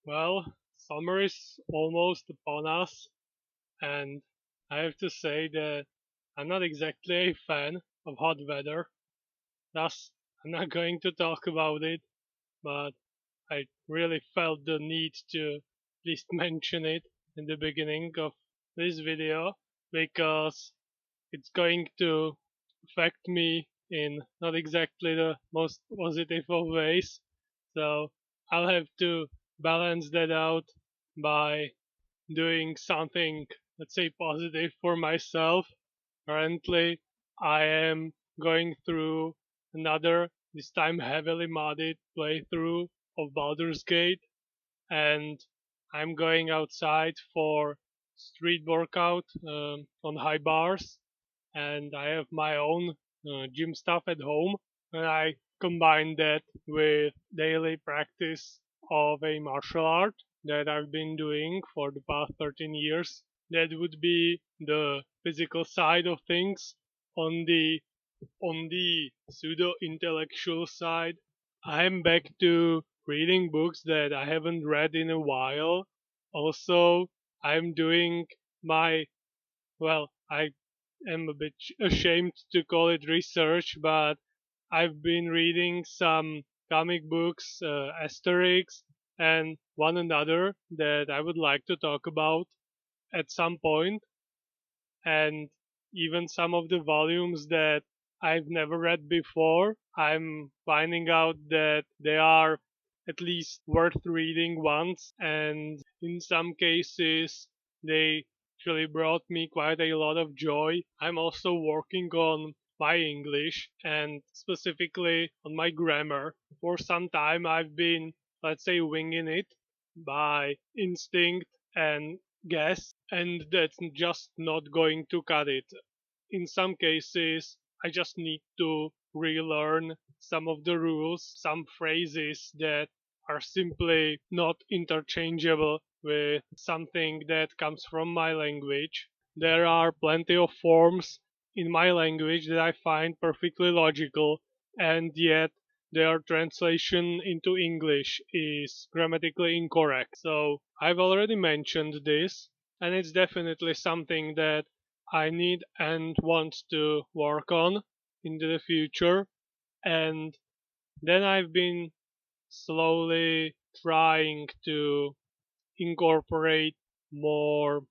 Well, summer is almost upon us, and I have to say that I'm not exactly a fan of hot weather. Thus, I'm not going to talk about it, but I really felt the need to at least mention it in the beginning of this video because it's going to affect me in not exactly the most positive of ways. So I'll have to balance that out by doing something, let's say, positive for myself. Currently, I am going through another, this time heavily modded playthrough of Baldur's Gate, and I'm going outside for street workout on high bars, and I have my own gym stuff at home, and I combine that with daily practice of a martial art that I've been doing for the past 13 years. That would be the physical side of things. On the pseudo-intellectual side, I'm back to reading books that I haven't read in a while. Also, I'm doing my, well, I am a bit ashamed to call it research, but I've been reading some comic books, Asterix, and one another that I would like to talk about at some point, and even some of the volumes that I've never read before. I'm finding out that they are at least worth reading once, and in some cases, they actually brought me quite a lot of joy. I'm also working on my English and specifically on my grammar. For some time, I've been, let's say, winging it by instinct and guess, and that's just not going to cut it. In some cases, I just need to relearn some of the rules, some phrases that are simply not interchangeable with something that comes from my language. There are plenty of forms in my language that I find perfectly logical, and yet their translation into English is grammatically incorrect. So I've already mentioned this, and it's definitely something that I need and want to work on into the future. And then I've been slowly trying to incorporate more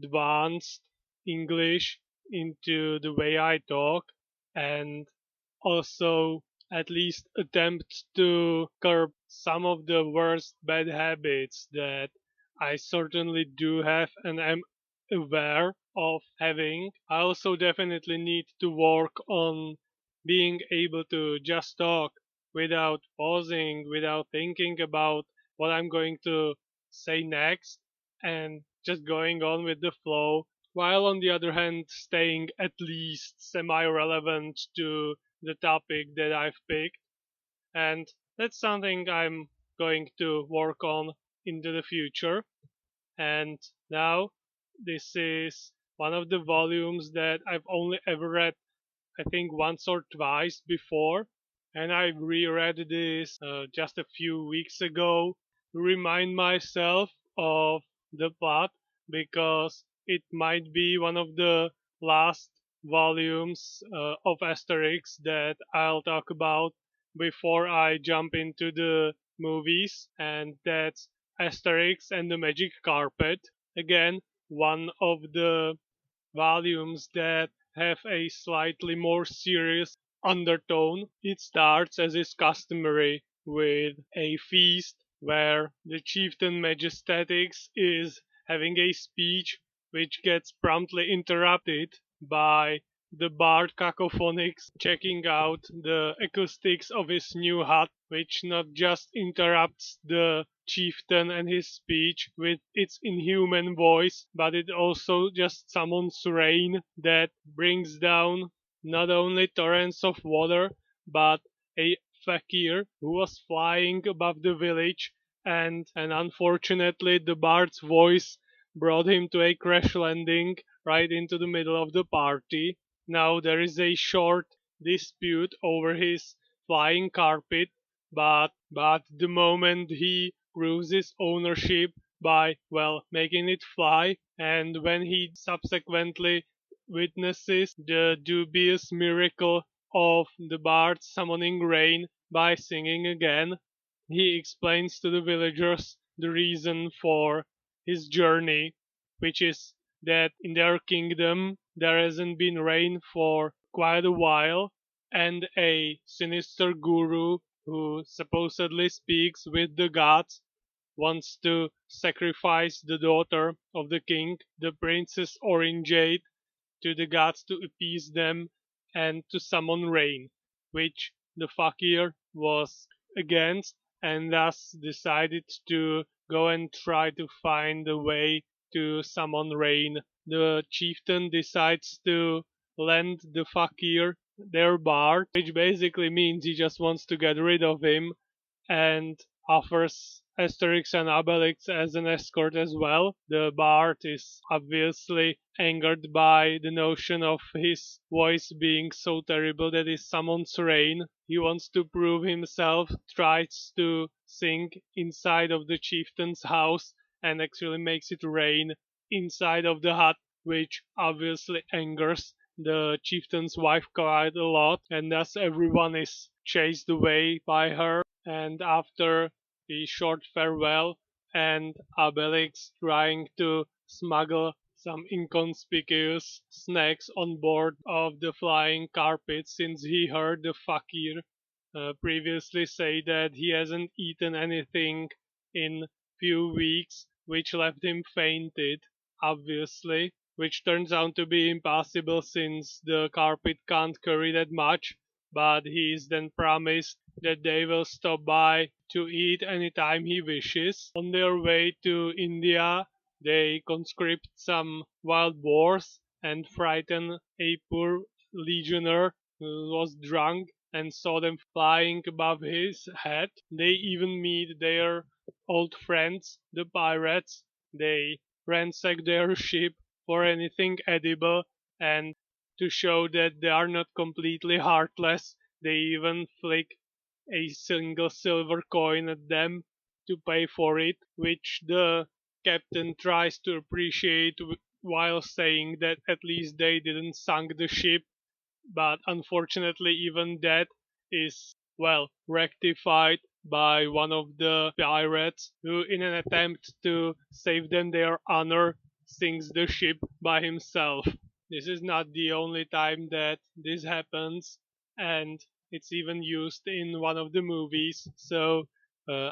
advanced English into the way I talk, and also at least attempt to curb some of the worst bad habits that I certainly do have and am aware of having. I also definitely need to work on being able to just talk without pausing, without thinking about what I'm going to say next, and just going on with the flow, while on the other hand staying at least semi-relevant to the topic that I've picked. And that's something I'm going to work on into the future. And now this is one of the volumes that I've only ever read, I think, once or twice before. And I reread this just a few weeks ago to remind myself of the plot because it might be one of the last volumes of Asterix that I'll talk about before I jump into the movies, and that's Asterix and the Magic Carpet. Again, one of the volumes that have a slightly more serious undertone. It starts, as is customary, with a feast where the chieftain Majestatics is having a speech which gets promptly interrupted by the bard Cacophonix checking out the acoustics of his new hut, which not just interrupts the chieftain and his speech with its inhuman voice, but it also just summons rain that brings down not only torrents of water, but a fakir who was flying above the village, and unfortunately the bard's voice brought him to a crash landing right into the middle of the party. Now there is a short dispute over his flying carpet, but the moment he proves his ownership by, well, making it fly, and when he subsequently witnesses the dubious miracle of the bard summoning rain by singing again, he explains to the villagers the reason for his journey, which is that in their kingdom there hasn't been rain for quite a while, and a sinister guru who supposedly speaks with the gods wants to sacrifice the daughter of the king, the Princess Orangeade, to the gods to appease them and to summon rain, which the fakir was against and thus decided to go and try to find a way to summon rain. The chieftain decides to lend the fakir their bard, which basically means he just wants to get rid of him and offers Asterix and Obelix as an escort as well. The bard is obviously angered by the notion of his voice being so terrible that he summons rain. He wants to prove himself, tries to sing inside of the chieftain's house and actually makes it rain inside of the hut, which obviously angers the chieftain's wife quite a lot, and thus everyone is chased away by her. And after a short farewell and Obelix trying to smuggle some inconspicuous snacks on board of the flying carpet since he heard the fakir previously say that he hasn't eaten anything in few weeks, which left him fainted, obviously, which turns out to be impossible since the carpet can't carry that much, but he is then promised that they will stop by to eat anytime he wishes. On their way to India, they conscript some wild boars and frighten a poor legionnaire who was drunk and saw them flying above his head. They even meet their old friends, the pirates. They ransack their ship for anything edible, and to show that they are not completely heartless, they even flick a single silver coin at them to pay for it, which the captain tries to appreciate while saying that at least they didn't sunk the ship, but unfortunately even that is, well, rectified by one of the pirates who, in an attempt to save them their honor, sinks the ship by himself. This is not the only time that this happens, and it's even used in one of the movies, so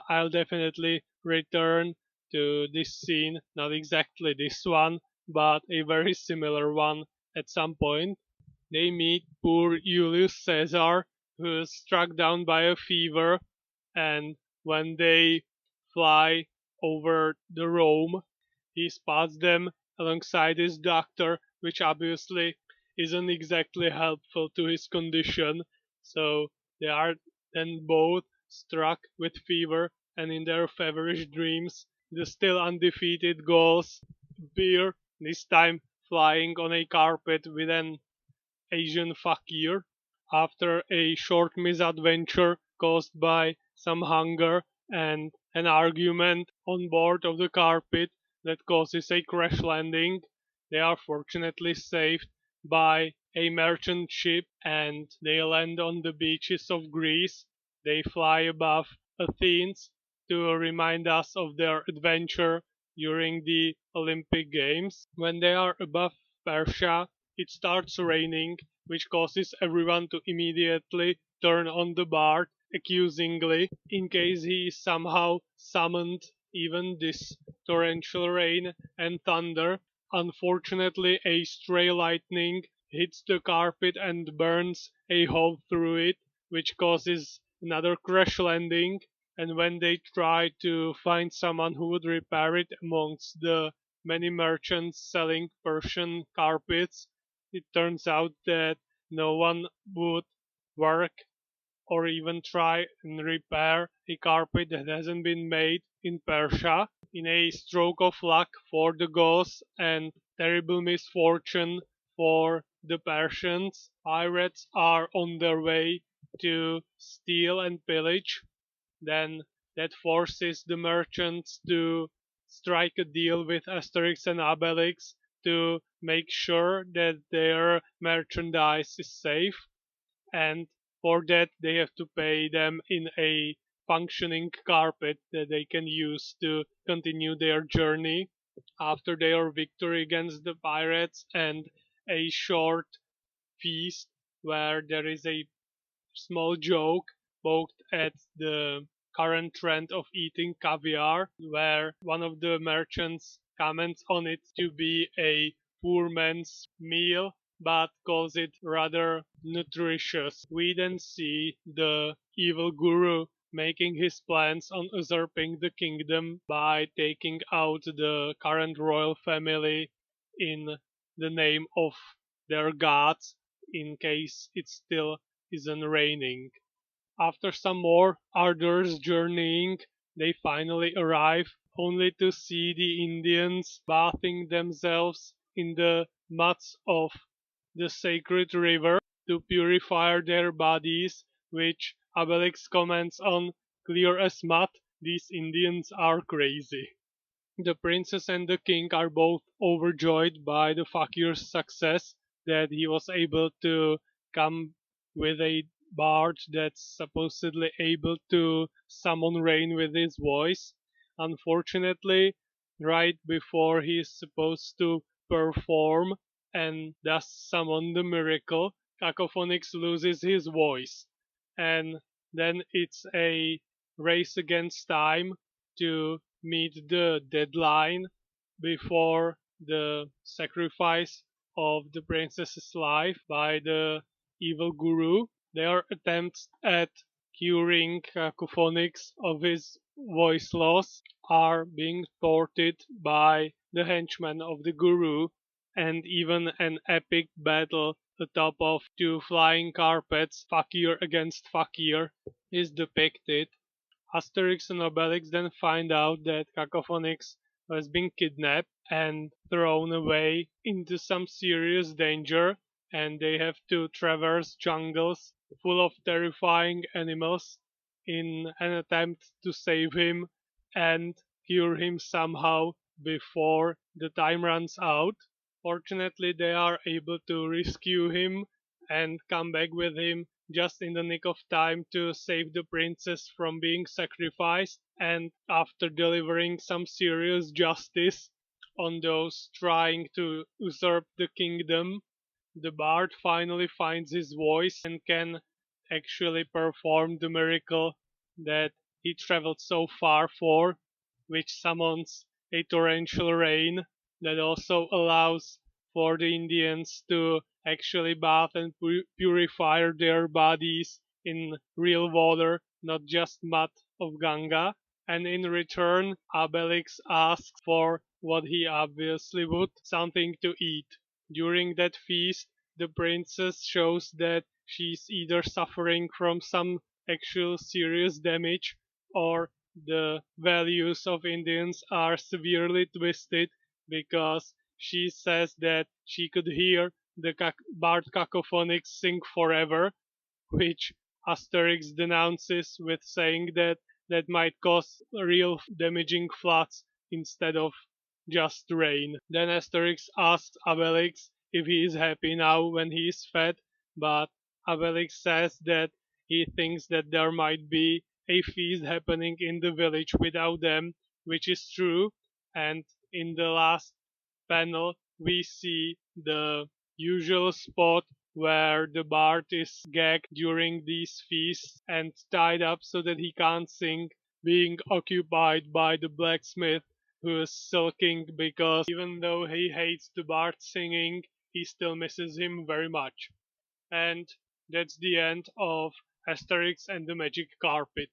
I'll definitely return to this scene, not exactly this one, but a very similar one at some point. They meet poor Julius Caesar, who is struck down by a fever, and when they fly over the Rome, he spots them alongside his doctor, which obviously isn't exactly helpful to his condition. So they are then both struck with fever, and in their feverish dreams, the still undefeated Gauls appear, this time flying on a carpet with an Asian fakir. After a short misadventure caused by some hunger and an argument on board of the carpet that causes a crash landing, they are fortunately saved by a merchant ship and they land on the beaches of Greece. They fly above Athens to remind us of their adventure during the Olympic Games. When they are above Persia, it starts raining, which causes everyone to immediately turn on the bard accusingly in case he is somehow summoned even this torrential rain and thunder. Unfortunately, a stray lightning hits the carpet and burns a hole through it, which causes another crash landing. And when they try to find someone who would repair it amongst the many merchants selling Persian carpets, it turns out that no one would work or even try and repair a carpet that hasn't been made in Persia. In a stroke of luck for the Gauls and terrible misfortune for the Persians, pirates are on their way to steal and pillage. Then that forces the merchants to strike a deal with Asterix and Obelix to make sure that their merchandise is safe, and for that they have to pay them in a functioning carpet that they can use to continue their journey after their victory against the pirates, and a short feast where there is a small joke poked at the current trend of eating caviar, where one of the merchants comments on it to be a poor man's meal, but calls it rather nutritious. We then see the evil guru making his plans on usurping the kingdom by taking out the current royal family in the name of their gods, in case it still isn't raining. After some more arduous journeying, they finally arrive, only to see the Indians bathing themselves in the muds of the sacred river to purify their bodies, which Obelix comments on: clear as mud, these Indians are crazy. The princess and the king are both overjoyed by the fakir's success, that he was able to come with a bard that's supposedly able to summon rain with his voice. Unfortunately, right before he is supposed to perform and thus summon the miracle, Cacophonix loses his voice. And then it's a race against time to meet the deadline before the sacrifice of the princess's life by the evil guru. Their attempts at curing Cacophonix of his voice loss are being thwarted by the henchmen of the guru, and even an epic battle atop of two flying carpets, fakir against fakir, is depicted. Asterix and Obelix then find out that Cacophonix has been kidnapped and thrown away into some serious danger, and they have to traverse jungles full of terrifying animals in an attempt to save him and cure him somehow before the time runs out. Fortunately, they are able to rescue him and come back with him just in the nick of time to save the princess from being sacrificed, and after delivering some serious justice on those trying to usurp the kingdom, the bard finally finds his voice and can actually perform the miracle that he traveled so far for, which summons a torrential rain that also allows for the Indians to actually bath and purify their bodies in real water, not just mud of Ganga. And in return, Obelix asks for what he obviously would: something to eat. During that feast, the princess shows that she's either suffering from some actual serious damage, or the values of Indians are severely twisted, because she says that she could hear the Bard Cacophonics sing forever, which Asterix denounces with saying that that might cause real damaging floods instead of just rain. Then Asterix asks Obelix if he is happy now when he is fed, but Obelix says that he thinks that there might be a feast happening in the village without them, which is true, and in the last panel we see the usual spot where the bard is gagged during these feasts and tied up so that he can't sing, being occupied by the blacksmith, who is sulking because even though he hates the bard singing, he still misses him very much. And that's the end of Asterix and the Magic Carpet.